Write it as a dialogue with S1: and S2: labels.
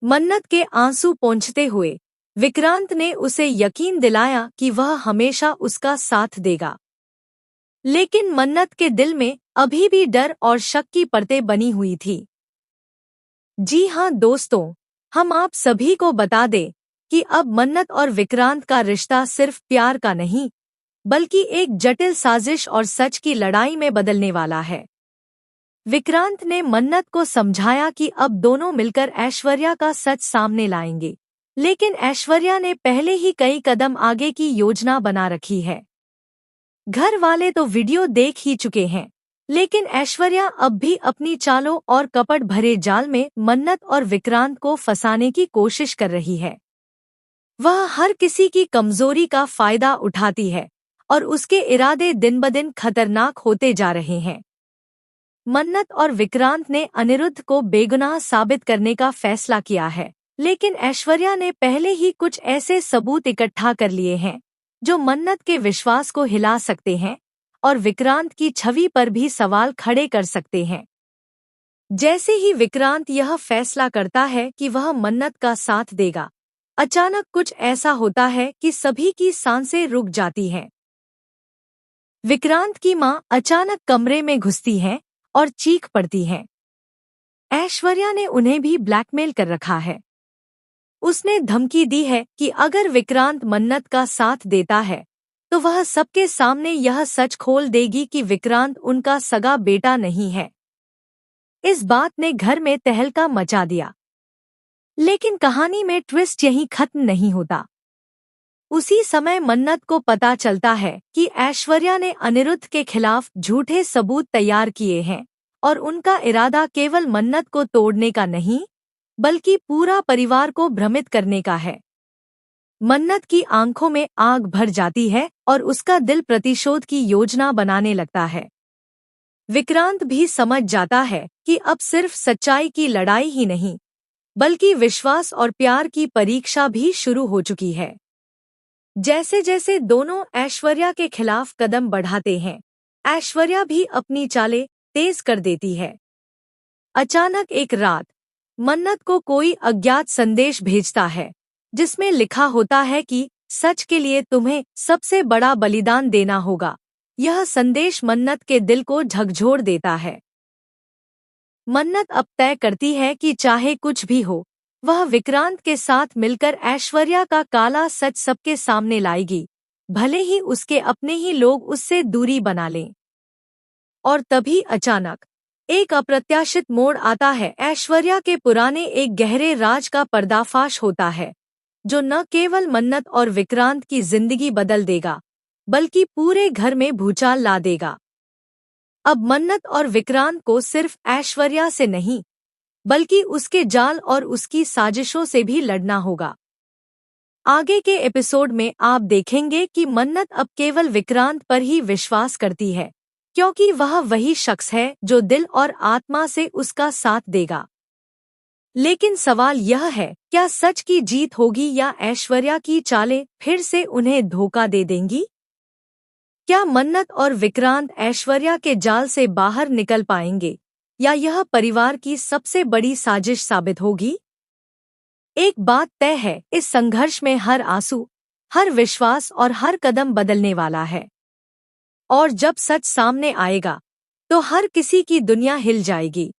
S1: मन्नत के आंसू पोंछते हुए विक्रांत ने उसे यकीन दिलाया कि वह हमेशा उसका साथ देगा। लेकिन मन्नत के दिल में अभी भी डर और शक की परतें बनी हुई थी। जी हाँ दोस्तों, हम आप सभी को बता दें कि अब मन्नत और विक्रांत का रिश्ता सिर्फ प्यार का नहीं, बल्कि एक जटिल साजिश और सच की लड़ाई में बदलने वाला है। विक्रांत ने मन्नत को समझाया कि अब दोनों मिलकर ऐश्वर्या का सच सामने लाएंगे, लेकिन ऐश्वर्या ने पहले ही कई कदम आगे की योजना बना रखी है। घर वाले तो वीडियो देख ही चुके हैं, लेकिन ऐश्वर्या अब भी अपनी चालों और कपट भरे जाल में मन्नत और विक्रांत को फंसाने की कोशिश कर रही है। वह हर किसी की कमजोरी का फायदा उठाती है और उसके इरादे दिन ब दिन खतरनाक होते जा रहे हैं। मन्नत और विक्रांत ने अनिरुद्ध को बेगुनाह साबित करने का फैसला किया है, लेकिन ऐश्वर्या ने पहले ही कुछ ऐसे सबूत इकट्ठा कर लिए हैं जो मन्नत के विश्वास को हिला सकते हैं और विक्रांत की छवि पर भी सवाल खड़े कर सकते हैं। जैसे ही विक्रांत यह फैसला करता है कि वह मन्नत का साथ देगा, अचानक कुछ ऐसा होता है कि सभी की सांसें रुक जाती हैं। विक्रांत की मां अचानक कमरे में घुसती हैं और चीख पड़ती हैं। ऐश्वर्या ने उन्हें भी ब्लैकमेल कर रखा है। उसने धमकी दी है कि अगर विक्रांत मन्नत का साथ देता है तो वह सबके सामने यह सच खोल देगी कि विक्रांत उनका सगा बेटा नहीं है। इस बात ने घर में तहलका मचा दिया। लेकिन कहानी में ट्विस्ट यहीं खत्म नहीं होता। उसी समय मन्नत को पता चलता है कि ऐश्वर्या ने अनिरुद्ध के खिलाफ झूठे सबूत तैयार किए हैं और उनका इरादा केवल मन्नत को तोड़ने का नहीं, बल्कि पूरा परिवार को भ्रमित करने का है। मन्नत की आंखों में आग भर जाती है और उसका दिल प्रतिशोध की योजना बनाने लगता है। विक्रांत भी समझ जाता है कि अब सिर्फ सच्चाई की लड़ाई ही नहीं, बल्कि विश्वास और प्यार की परीक्षा भी शुरू हो चुकी है। जैसे जैसे दोनों ऐश्वर्या के खिलाफ कदम बढ़ाते हैं, ऐश्वर्या भी अपनी चालें तेज कर देती है। अचानक एक रात मन्नत को कोई अज्ञात संदेश भेजता है, जिसमें लिखा होता है कि सच के लिए तुम्हें सबसे बड़ा बलिदान देना होगा। यह संदेश मन्नत के दिल को झकझोर देता है। मन्नत अब तय करती है कि चाहे कुछ भी हो, वह विक्रांत के साथ मिलकर ऐश्वर्या का काला सच सबके सामने लाएगी, भले ही उसके अपने ही लोग उससे दूरी बना लें। और तभी अचानक एक अप्रत्याशित मोड़ आता है। ऐश्वर्या के पुराने एक गहरे राज का पर्दाफाश होता है, जो न केवल मन्नत और विक्रांत की जिंदगी बदल देगा, बल्कि पूरे घर में भूचाल ला देगा। अब मन्नत और विक्रांत को सिर्फ ऐश्वर्या से नहीं, बल्कि उसके जाल और उसकी साजिशों से भी लड़ना होगा। आगे के एपिसोड में आप देखेंगे कि मन्नत अब केवल विक्रांत पर ही विश्वास करती है, क्योंकि वह वही शख्स है जो दिल और आत्मा से उसका साथ देगा। लेकिन सवाल यह है, क्या सच की जीत होगी या ऐश्वर्या की चालें फिर से उन्हें धोखा दे देंगी? क्या मन्नत और विक्रांत ऐश्वर्या के जाल से बाहर निकल पाएंगे, या यह परिवार की सबसे बड़ी साजिश साबित होगी? एक बात तय है, इस संघर्ष में हर आंसू, हर विश्वास और हर कदम बदलने वाला है। और जब सच सामने आएगा, तो हर किसी की दुनिया हिल जाएगी।